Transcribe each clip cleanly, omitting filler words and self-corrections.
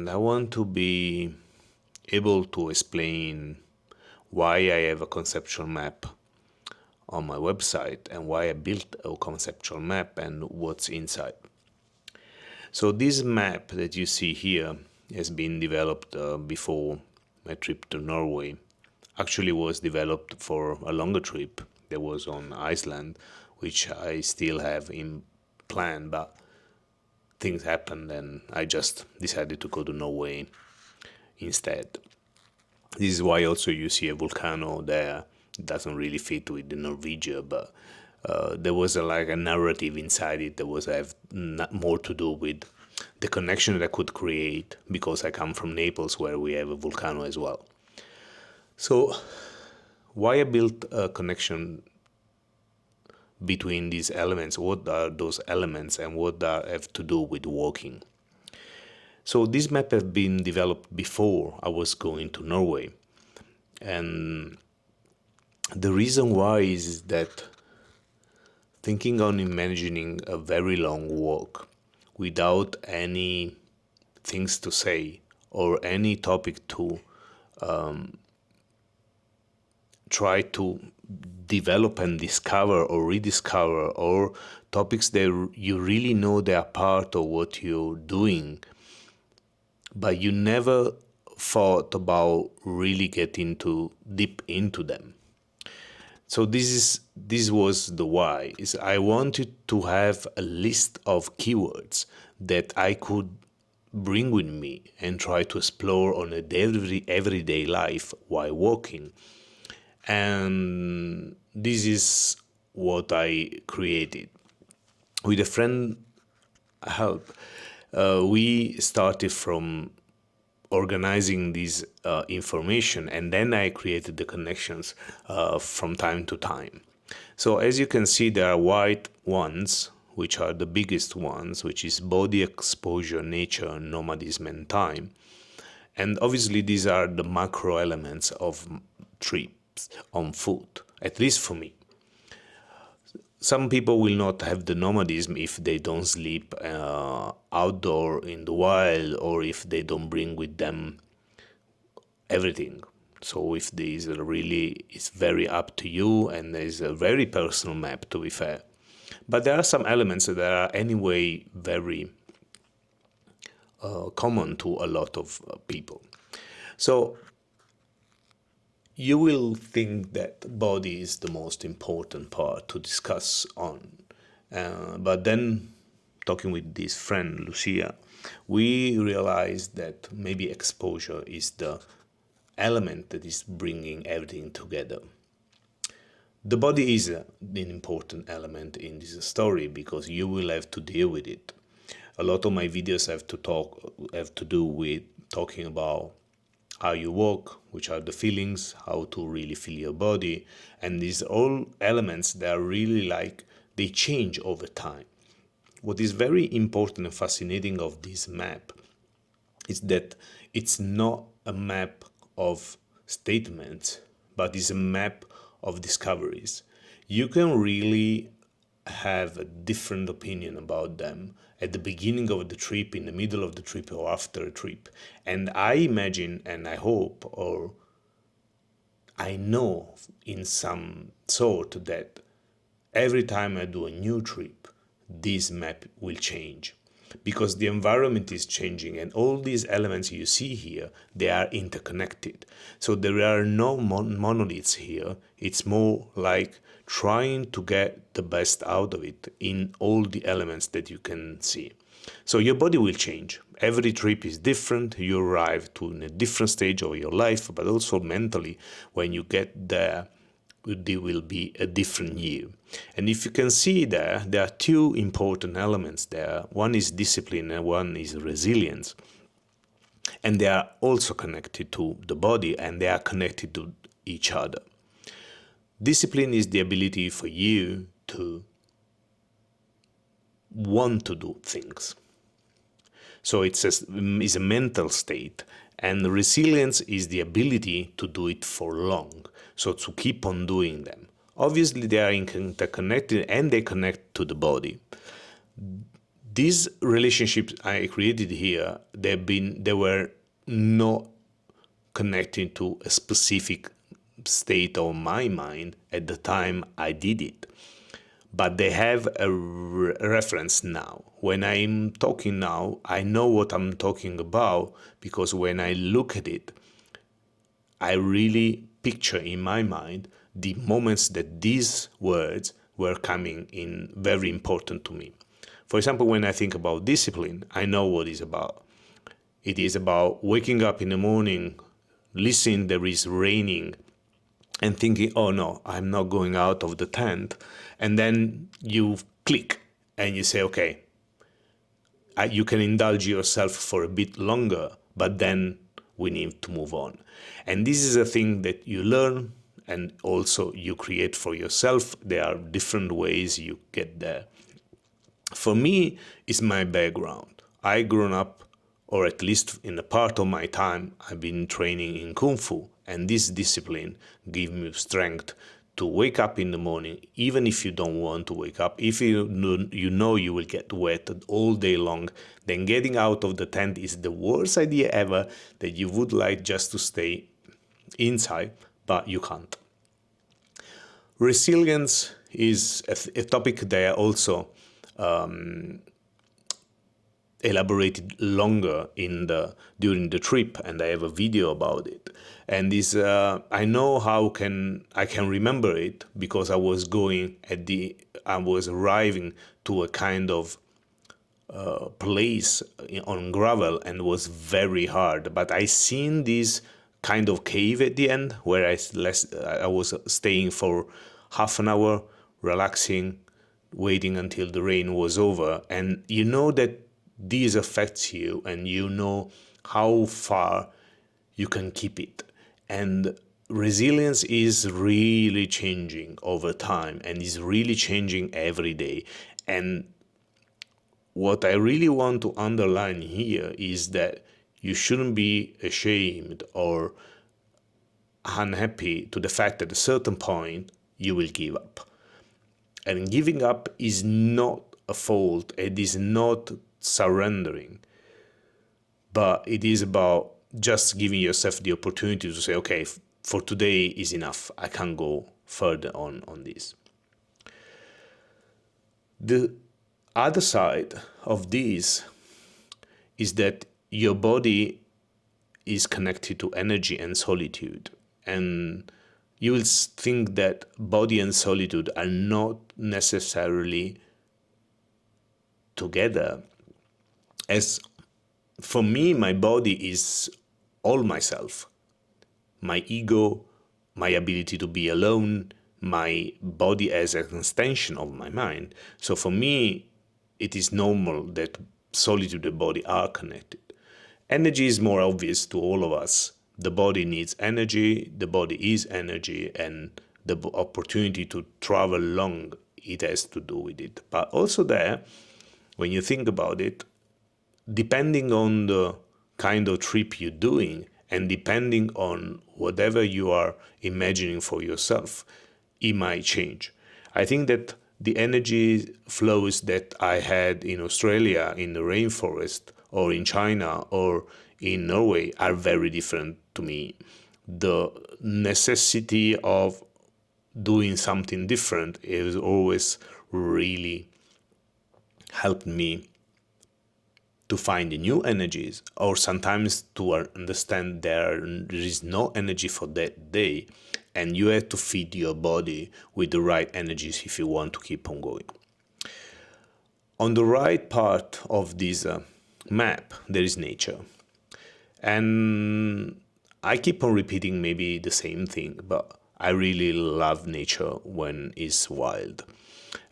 And I want to be able to explain why I have a conceptual map on my website and why I built a conceptual map and what's inside. So this map that you see here has been developed before my trip to Norway. Actually was developed for a longer trip that was on Iceland, which I still have in plan, but things happened and I just decided to go to Norway instead. This is why also you see a volcano there. It doesn't really fit with the Norwegia, but there was like a narrative inside it that was have more to do with the connection that I could create because I come from Naples where we have a volcano as well. So why I built a connection between these elements, what are those elements and what have to do with walking. So this map has been developed before I was going to Norway. And the reason why is that thinking on imagining a very long walk without any things to say or any topic to try to develop and discover or rediscover, or topics that you really know they are part of what you're doing, but you never thought about really getting to deep into them. So this was the why. Is I wanted to have a list of keywords that I could bring with me and try to explore on a daily, everyday life while walking. And this is what I created. With a friend help, we started from organizing this information, and then I created the connections from time to time. So as you can see, there are white ones, which are the biggest ones, which is body, exposure, nature, nomadism, and time. And obviously these are the macro elements of trips on foot, at least for me. Some people will not have the nomadism if they don't sleep outdoor in the wild, or if they don't bring with them everything. So if this really is very up to you, and there's a very personal map, to be fair. But there are some elements that are anyway very common to a lot of people. So you will think that body is the most important part to discuss on. But then talking with this friend, Lucia, we realized that maybe exposure is the element that is bringing everything together. The body is an important element in this story because you will have to deal with it. A lot of my videos have to do with talking about how you walk, which are the feelings, how to really feel your body, and these all elements that are really like they change over time. What is very important and fascinating of this map is that it's not a map of statements, but it's a map of discoveries. You can really have a different opinion about them at the beginning of the trip, in the middle of the trip, or after a trip. And I imagine, and I hope, or I know in some sort that every time I do a new trip, this map will change. Because the environment is changing and all these elements you see here, they are interconnected. So there are no monoliths here. It's more like trying to get the best out of it in all the elements that you can see. So your body will change. Every trip is different. You arrive to a different stage of your life, but also mentally, when you get there, there will be a different you. And if you can see there are two important elements there. One is discipline and one is resilience. And they are also connected to the body, and they are connected to each other. Discipline is the ability for you to want to do things. So it's a mental state. And resilience is the ability to do it for long, so to keep on doing them. Obviously, they are interconnected and they connect to the body. These relationships I created here, they were not connected to a specific state of my mind at the time I did it, but they have a reference now. When I'm talking now, I know what I'm talking about, because when I look at it, I really picture in my mind the moments that these words were coming in very important to me. For example, when I think about discipline, I know what it's about. It is about waking up in the morning, listening there is raining, and thinking, oh no, I'm not going out of the tent. And then you click and you say, okay, you can indulge yourself for a bit longer, but then we need to move on. And this is a thing that you learn and also you create for yourself. There are different ways you get there. For me, it's my background. I grown up, or at least in a part of my time, I've been training in Kung Fu, and this discipline gives me strength to wake up in the morning, even if you don't want to wake up. If you know you will get wet all day long, then getting out of the tent is the worst idea ever, that you would like just to stay inside, but you can't. Resilience is a topic that I also elaborated longer during the trip, and I have a video about it. And this I know I can remember it, because I was arriving to a kind of place on gravel, and was very hard. But I seen this kind of cave at the end, where I was staying for half an hour, relaxing, waiting until the rain was over. And you know that this affects you, and you know how far you can keep it. And resilience is really changing over time, and is really changing every day. And what I really want to underline here is that you shouldn't be ashamed or unhappy to the fact that at a certain point you will give up. And giving up is not a fault, it is not surrendering, but it is about just giving yourself the opportunity to say, okay, for today is enough, I can't go further on this. The other side of this is that your body is connected to energy and solitude. And you will think that body and solitude are not necessarily together. As for me, my body is all myself. My ego, my ability to be alone, my body as an extension of my mind. So for me, it is normal that solitude and body are connected. Energy is more obvious to all of us. The body needs energy, the body is energy, and the opportunity to travel long, it has to do with it. But also there, when you think about it, depending on the kind of trip you're doing, and depending on whatever you are imagining for yourself, it might change. I think that the energy flows that I had in Australia, in the rainforest, or in China, or in Norway are very different to me. The necessity of doing something different is always really helped me to find new energies, or sometimes to understand there is no energy for that day, and you have to feed your body with the right energies if you want to keep on going. On the right part of this map, there is nature. And I keep on repeating maybe the same thing, but I really love nature when it's wild.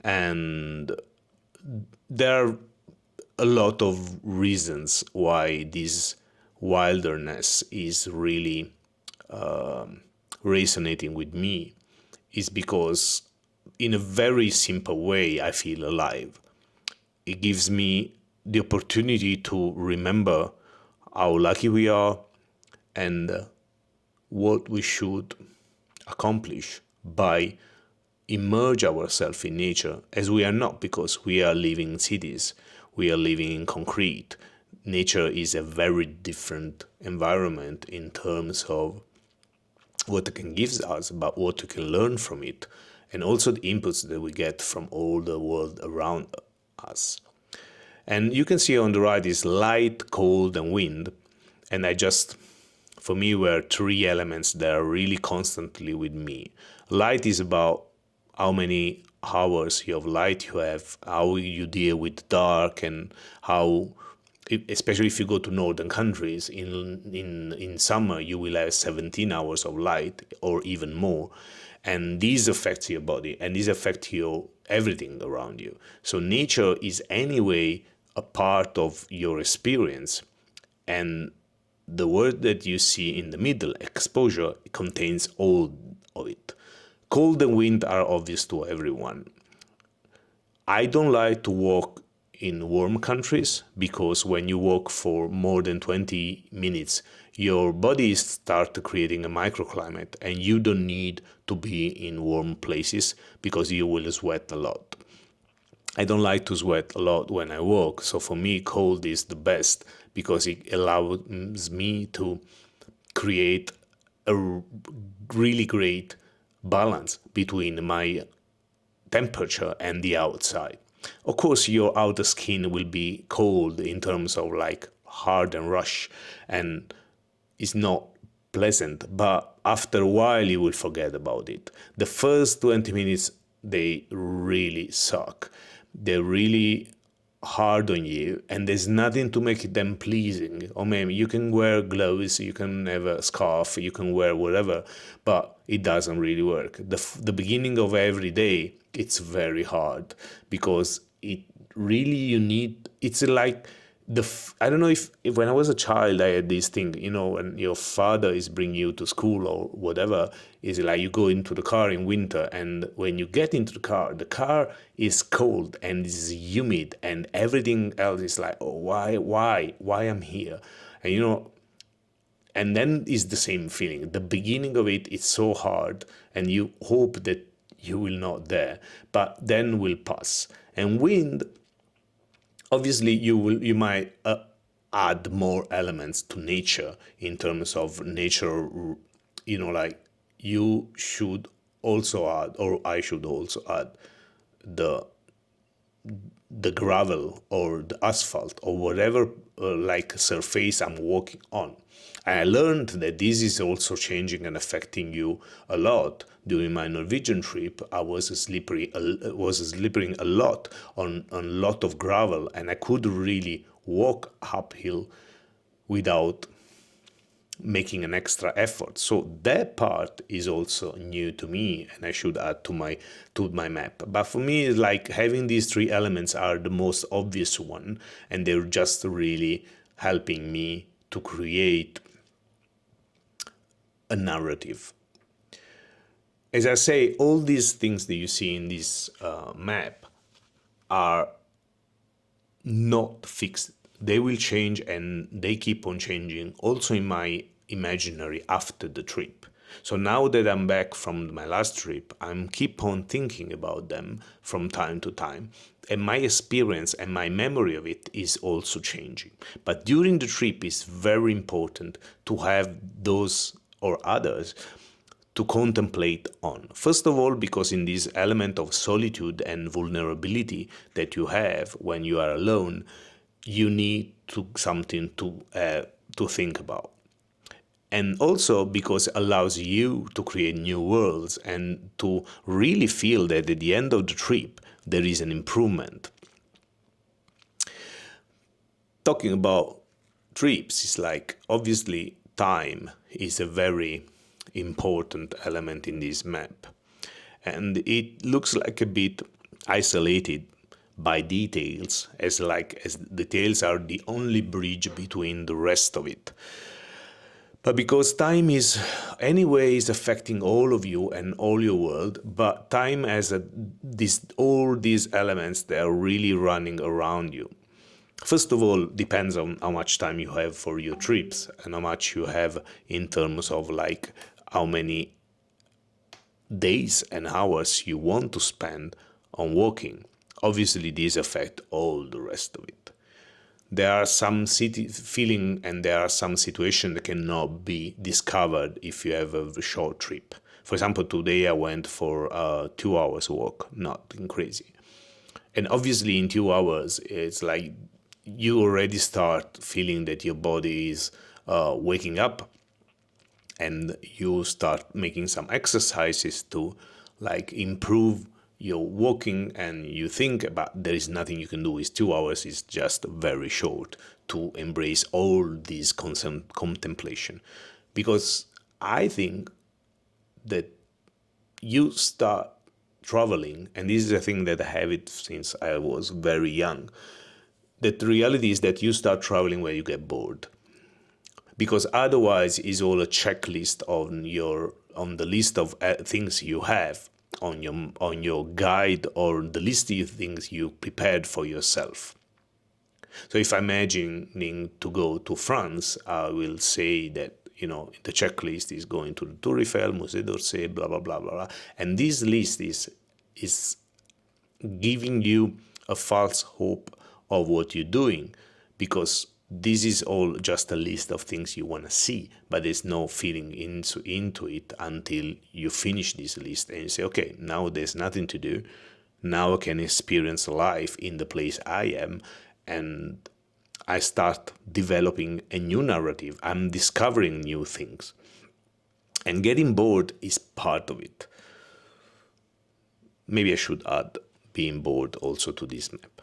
And there are a lot of reasons why this wilderness is really resonating with me. Is because in a very simple way I feel alive. It gives me the opportunity to remember how lucky we are, and what we should accomplish by immerse ourselves in nature, as we are not, because we are living in cities. we are living in concrete. Nature is a very different environment in terms of what it can give us, but what we can learn from it, and also the inputs that we get from all the world around us. And you can see on the right is light, cold, and wind. And for me, were three elements that are really constantly with me. Light is about how many hours of light you have, how you deal with dark, and how, especially if you go to northern countries, in summer you will have 17 hours of light or even more, and these affect your body and these affect your everything around you. So nature is anyway a part of your experience, and the word that you see in the middle, exposure, contains all of it. Cold and wind are obvious to everyone. I don't like to walk in warm countries because when you walk for more than 20 minutes, your body starts creating a microclimate, and you don't need to be in warm places because you will sweat a lot. I don't like to sweat a lot when I walk, so for me, cold is the best because it allows me to create a really great balance between my temperature and the outside. Of course, your outer skin will be cold in terms of like hard and rush, and it's not pleasant, but after a while you will forget about it. The first 20 minutes, they really suck. They're really hard on you, and there's nothing to make them pleasing. Or maybe you can wear gloves, you can have a scarf, you can wear whatever, but it doesn't really work. The beginning of every day, it's very hard because it really you need. It's like I don't know if when I was a child I had this thing, when your father is bringing you to school or whatever, is like you go into the car in winter, and when you get into the car is cold and is humid, and everything else is like, oh, why I'm here, and and then is the same feeling. The beginning of it is so hard, and you hope that you will not there, but then will pass. And wind, obviously you might add more elements to nature in terms of nature, like you should also add, or I should also add, the the gravel or the asphalt or whatever like surface I'm walking on. And I learned that this is also changing and affecting you a lot. During my Norwegian trip, I was slippering a lot on a lot of gravel, and I could really walk uphill without making an extra effort. So that part is also new to me, and I should add to my map. But for me, it's like having these three elements are the most obvious one, and they're just really helping me to create a narrative. As I say, all these things that you see in this map are not fixed. They will change, and they keep on changing also in my imaginary after the trip. So now that I'm back from my last trip, I'm keep on thinking about them from time to time, and my experience and my memory of it is also changing. But during the trip, it's very important to have those or others to contemplate on. First of all, because in this element of solitude and vulnerability that you have when you are alone, you need something to think about. And also because it allows you to create new worlds and to really feel that at the end of the trip, there is an improvement. Talking about trips, it's like obviously time is a very important element in this map. And it looks like a bit isolated by details, as details are the only bridge between the rest of it. But because time is anyways affecting all of you and all your world, but time has all these elements that are really running around you. First of all, depends on how much time you have for your trips and how much you have in terms of like how many days and hours you want to spend on walking. Obviously, these affect all the rest of it. There are some feeling and there are some situations that cannot be discovered if you have a short trip. For example, today I went for a 2 hours walk, nothing crazy. And obviously in 2 hours, it's like you already start feeling that your body is waking up, and you start making some exercises to like improve your walking, and you think about there is nothing you can do. Is 2 hours is just very short to embrace all these contemplation, because I think that you start traveling, and this is a thing that I have it since I was very young, that the reality is that you start traveling where you get bored, because otherwise it's all a checklist on the list of things you have on your guide, or the list of things you prepared for yourself. So if I'm imagining to go to France, I will say that, the checklist is going to the Tour Eiffel, Musée d'Orsay, blah blah blah blah blah, and this list is giving you a false hope of what you're doing, because this is all just a list of things you want to see, but there's no feeling into it until you finish this list and you say, okay, now there's nothing to do. Now I can experience life in the place I am, and I start developing a new narrative. I'm discovering new things. And getting bored is part of it. Maybe I should add being bored also to this map.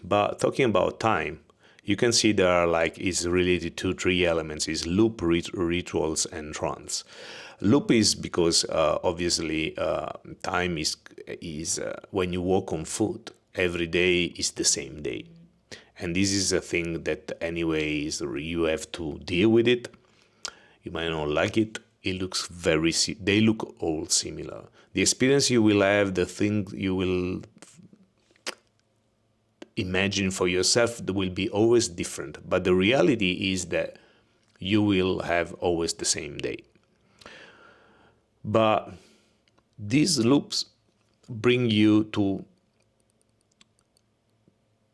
But talking about time, you can see there are is related to three elements: is loop, rituals, and trance. Loop is because obviously time is when you walk on foot. Every day is the same day, and this is a thing that anyways you have to deal with it. You might not like it. It looks they look all similar. The experience you will have, the thing you will imagine for yourself, will be always different. But the reality is that you will have always the same day. But these loops bring you to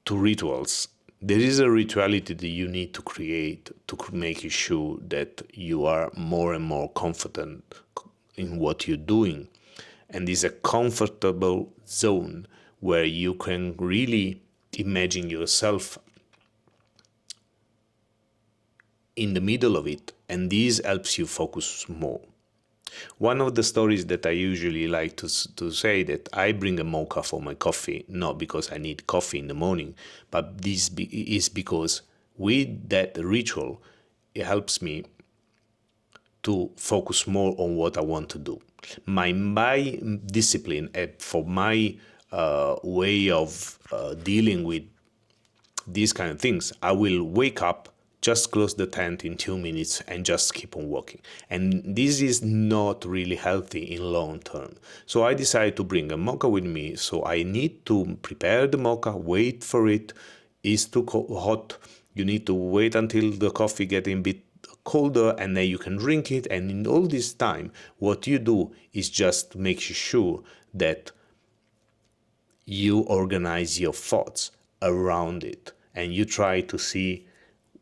rituals. There is a rituality that you need to create to make you sure that you are more and more confident in what you're doing. And it's a comfortable zone where you can really imagine yourself in the middle of it, and this helps you focus more. One of the stories that I usually like to say that I bring a mocha for my coffee, not because I need coffee in the morning, but this is because with that ritual, it helps me to focus more on what I want to do. My discipline for my way of dealing with these kind of things, I will wake up, just close the tent in 2 minutes and just keep on walking. And this is not really healthy in long term. So I decided to bring a mocha with me. So I need to prepare the mocha, wait for it. It's too hot. You need to wait until the coffee gets a bit colder, and then you can drink it. And in all this time, what you do is just make sure that you organize your thoughts around it, and you try to see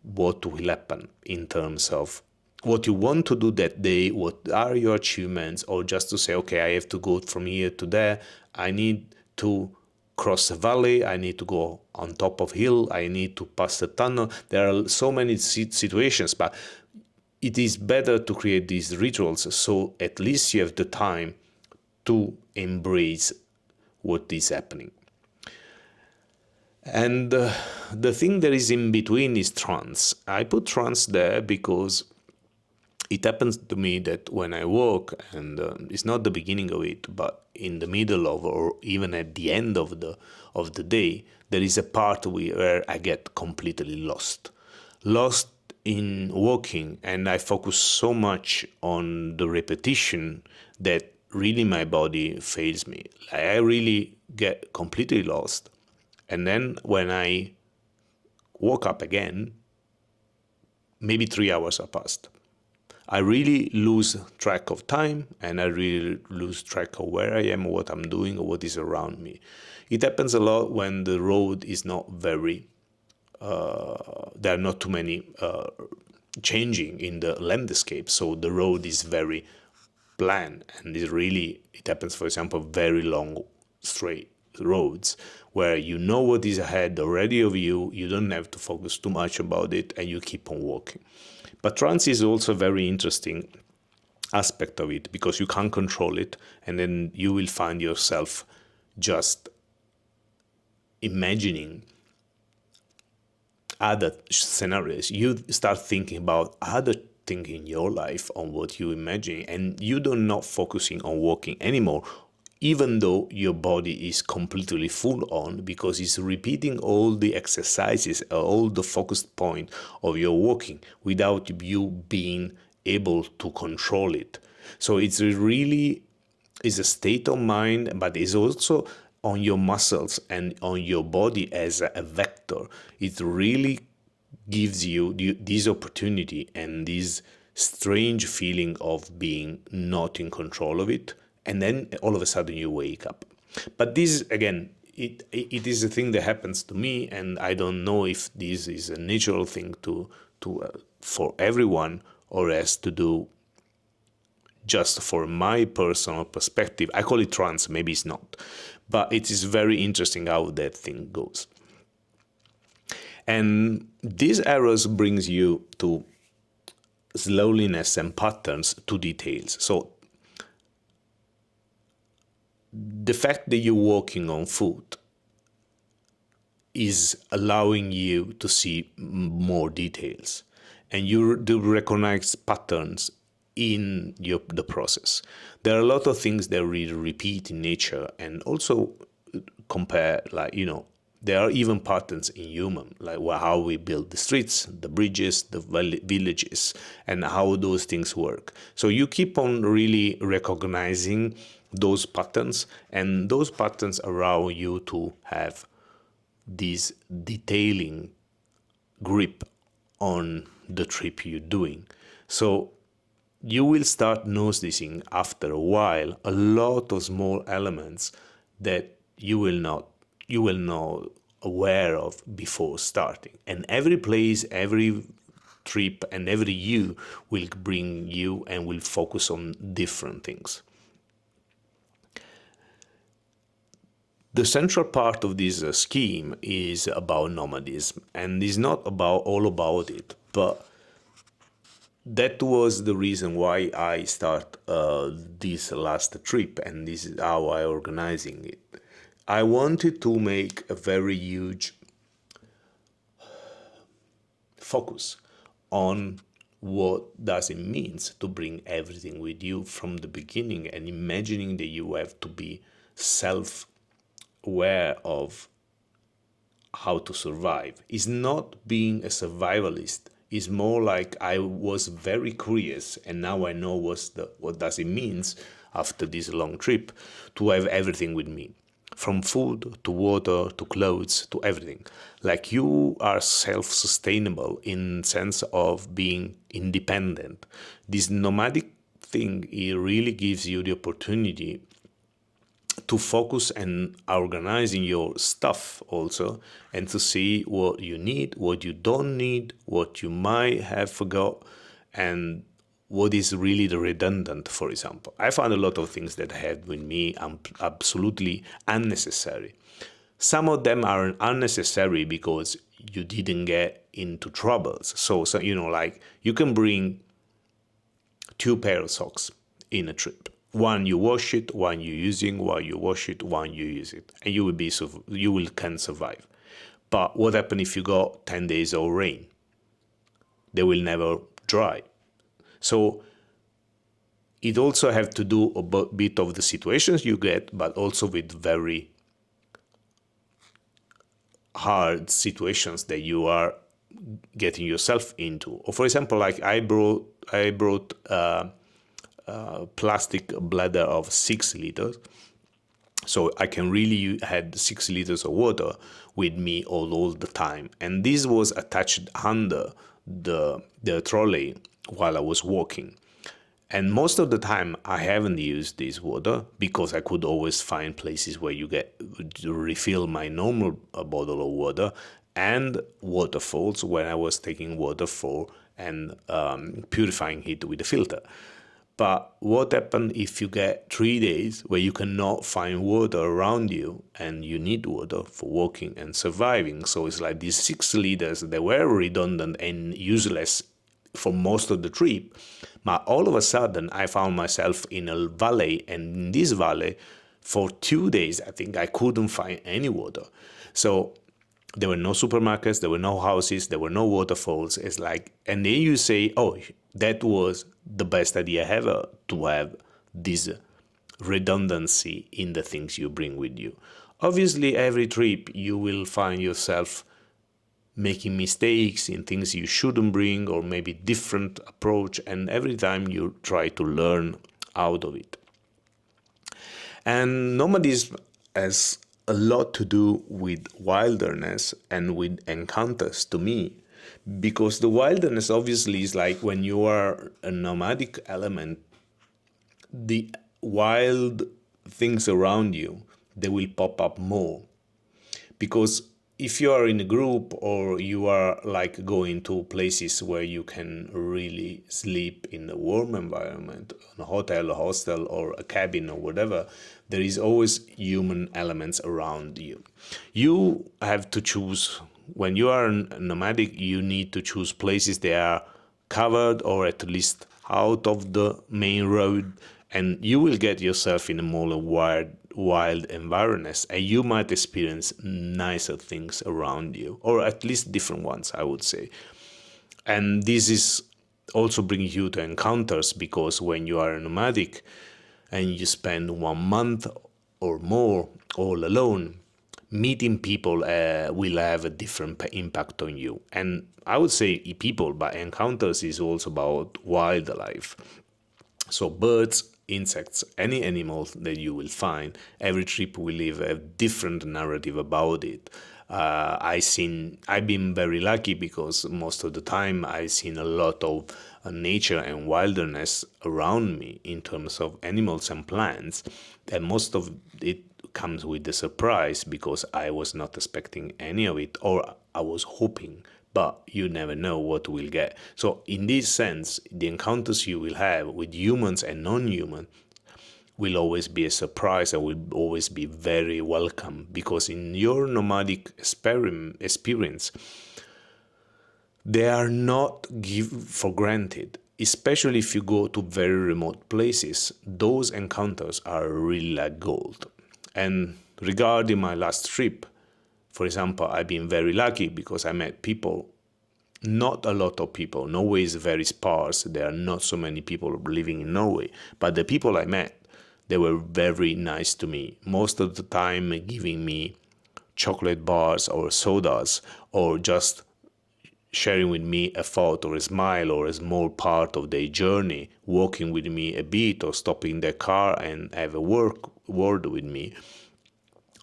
what will happen in terms of what you want to do that day, what are your achievements, or just to say, okay, I have to go from here to there, I need to cross a valley, I need to go on top of hill, I need to pass the tunnel. There are so many situations, but it is better to create these rituals so at least you have the time to embrace what is happening. And the thing that is in between is trance. I put trance there because it happens to me that when I walk, and it's not the beginning of it, but in the middle of, or even at the end of the day, there is a part where I get completely lost in walking, and I focus so much on the repetition that really my body fails me. I really get completely lost. And then when I woke up again, maybe 3 hours have passed. I really lose track of time, and I really lose track of where I am, what I'm doing, or what is around me. It happens a lot when the road is not very, there are not too many changing in the landscape, so the road is very plan, and it happens, for example, very long straight roads where you know what is ahead already of you, you don't have to focus too much about it, and you keep on walking. But trance is also a very interesting aspect of it because you can't control it, and then you will find yourself just imagining other scenarios. You start thinking about other things in your life on what you imagine, and you don't not focusing on walking anymore, even though your body is completely full on because it's repeating all the exercises, all the focused point of your walking without you being able to control it. So it's really is a state of mind, but it's also on your muscles and on your body as a vector. It really gives you this opportunity and this strange feeling of being not in control of it, and then all of a sudden you wake up. But this again, it is a thing that happens to me, and I don't know if this is a natural thing to for everyone, or has to do just for my personal perspective. I call it trance, maybe it's not, but it is very interesting how that thing goes. And these errors brings you to slowness and patterns to details. So the fact that you're walking on foot is allowing you to see more details, and you do recognize patterns in the process. There are a lot of things that we repeat in nature, and also compare, like, there are even patterns in human, like how we build the streets, the bridges, the villages, and how those things work. So you keep on really recognizing those patterns, and those patterns allow you to have this detailing grip on the trip you're doing. So you will start noticing after a while a lot of small elements that you will not aware of before starting. And every place, every trip, and every you will bring you and will focus on different things. The central part of this scheme is about nomadism, and is not about all about it, but that was the reason why I start this last trip, and this is how I organizing it. I wanted to make a very huge focus on what does it means to bring everything with you from the beginning, and imagining that you have to be self-aware of how to survive. It's not being a survivalist. It's more like I was very curious, and now I know what does it means after this long trip to have everything with me, from food to water to clothes to everything. Like, you are self-sustainable in sense of being independent. This nomadic thing, it really gives you the opportunity to focus and organizing your stuff also, and to see what you need, what you don't need, what you might have forgot, and what is really the redundant. For example, I found a lot of things that I had with me absolutely unnecessary. Some of them are unnecessary because you didn't get into troubles. So like, you can bring 2 pair of socks in a trip. One you wash it, one you using, one you wash it, one you use it, and you can survive. But what happens if you got 10 days of rain? They will never dry. So it also have to do a bit of the situations you get, but also with very hard situations that you are getting yourself into. Or for example, like I brought plastic bladder of 6 liters, so I can really had 6 liters of water with me all the time, and this was attached under the trolley while I was walking. And most of the time, I haven't used this water because I could always find places where you get to refill my normal bottle of water, and waterfalls when I was taking water for and purifying it with a filter. But what happens if you get 3 days where you cannot find water around you and you need water for walking and surviving? So it's like these 6 liters, they were redundant and useless for most of the trip. But all of a sudden, I found myself in a valley, and in this valley, for 2 days, I think I couldn't find any water. So there were no supermarkets, there were no houses, there were no waterfalls. It's like, and then you say, oh, that was the best idea ever to have this redundancy in the things you bring with you. Obviously, every trip you will find yourself making mistakes in things you shouldn't bring, or maybe different approach, and every time you try to learn out of it. And nomadism has a lot to do with wilderness and with encounters to me, because the wilderness obviously is like when you are a nomadic element, the wild things around you, they will pop up more. Because if you are in a group, or you are like going to places where you can really sleep in a warm environment, in a hotel, a hostel, or a cabin, or whatever, there is always human elements around you. You have to choose. When you are nomadic, you need to choose places that are covered, or at least out of the main road, and you will get yourself in a more wild environment, and you might experience nicer things around you, or at least different ones, I would say. And this is also brings you to encounters, because when you are nomadic and you spend 1 month or more all alone, meeting people will have a different impact on you. And I would say people, but encounters is also about wildlife. So birds, insects, any animals that you will find, every trip will leave a different narrative about it. I've been very lucky, because most of the time I've seen a lot of nature and wilderness around me in terms of animals and plants, and most of it comes with the surprise, because I was not expecting any of it, or I was hoping, but you never know what we'll get. So in this sense, the encounters you will have with humans and non-human will always be a surprise, and will always be very welcome, because in your nomadic experience, they are not given for granted. Especially if you go to very remote places, those encounters are really like gold. And regarding my last trip, for example, I've been very lucky, because I met people, not a lot of people. Norway is very sparse. There are not so many people living in Norway. But the people I met, they were very nice to me. Most of the time giving me chocolate bars or sodas, or just sharing with me a thought or a smile or a small part of their journey, walking with me a bit, or stopping their car and have a word with me.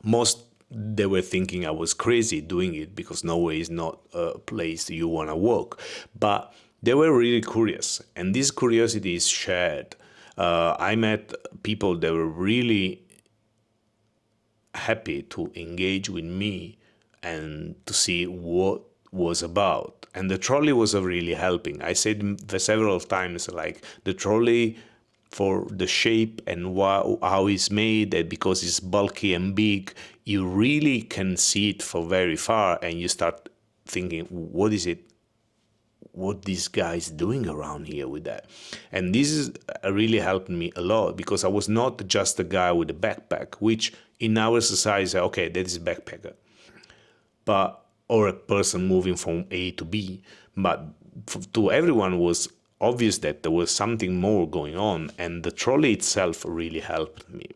Most, they were thinking I was crazy doing it, because Norway is not a place you want to walk. But they were really curious, and this curiosity is shared. I met people that were really happy to engage with me and to see what was about. And the trolley was really helping. I said several times, like, the trolley, for the shape and how it's made, and because it's bulky and big, you really can see it for very far, and you start thinking, what is it? What this guy is doing around here with that? And this is really helped me a lot, because I was not just a guy with a backpack, which in our society, okay, that is a backpacker, but, or a person moving from A to B. But to everyone was obvious that there was something more going on, and the trolley itself really helped me.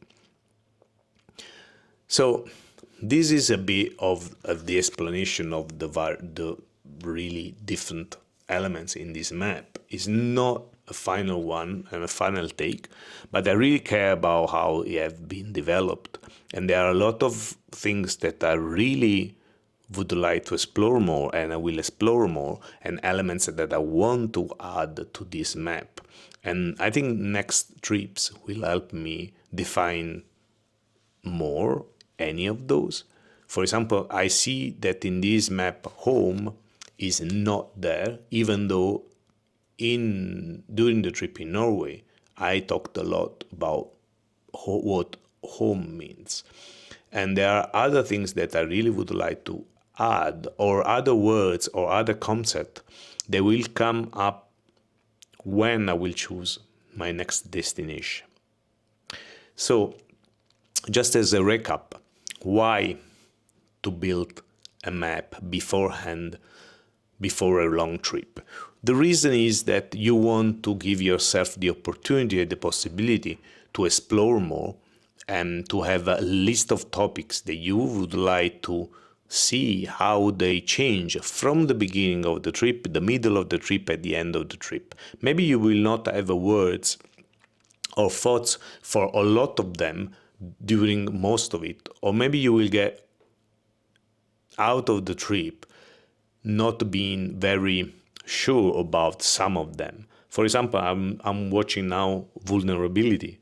So this is a bit of the explanation of the really different elements in this map. It's not a final one and a final take, but I really care about how it have been developed. And there are a lot of things that I really would like to explore more, and I will explore more, and elements that I want to add to this map. And I think next trips will help me define more any of those. For example, I see that in this map home is not there, even though during the trip in Norway I talked a lot about what home means. And there are other things that I really would like to add, or other words or other concepts that will come up when I will choose my next destination. So, just as a recap, why to build a map beforehand before a long trip? The reason is that you want to give yourself the opportunity and the possibility to explore more and to have a list of topics that you would like to see how they change from the beginning of the trip, the middle of the trip, at the end of the trip. Maybe you will not have words or thoughts for a lot of them during most of it, or maybe you will get out of the trip not being very sure about some of them. For example, I'm watching now vulnerability,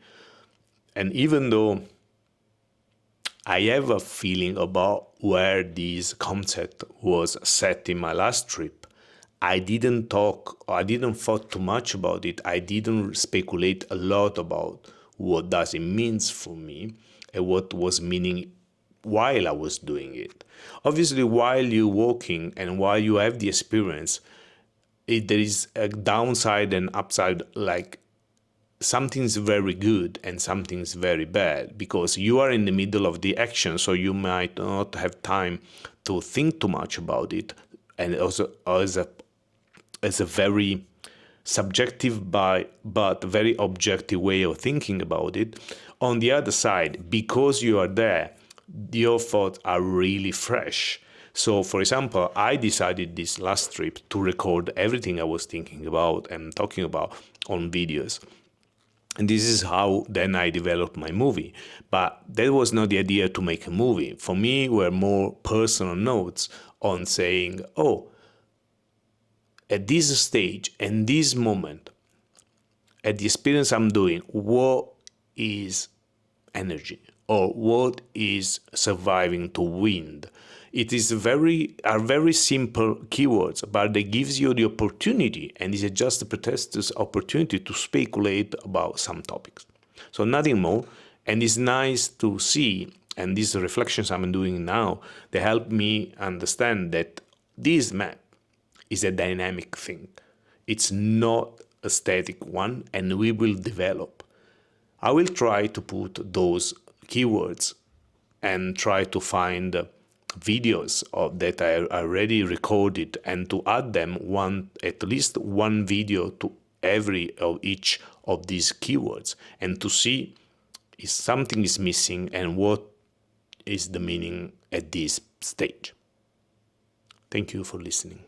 and even though I have a feeling about where this concept was set in my last trip, I didn't thought too much about it. I didn't speculate a lot about what does it means for me and what was meaning while I was doing it. Obviously, while you're walking and while you have the experience, there is a downside and upside, like something's very good and something's very bad, because you are in the middle of the action, so you might not have time to think too much about it. And also as a very subjective but very objective way of thinking about it. On the other side, because you are there, your thoughts are really fresh. So, for example, I decided this last trip to record everything I was thinking about and talking about on videos. And this is how then I developed my movie. But that was not the idea to make a movie. For me, were more personal notes on saying, oh, at this stage and this moment, at the experience I'm doing, what is energy or what is surviving to wind? It is very simple keywords, but they gives you the opportunity, and it's just a pretext's opportunity to speculate about some topics. So nothing more, and it's nice to see, and these reflections I'm doing now, they help me understand that this map is a dynamic thing. It's not a static one, and we will develop. I will try to put those keywords and try to find videos that I already recorded and to add them at least one video to every of each of these keywords, and to see if something is missing and what is the meaning at this stage. Thank you for listening.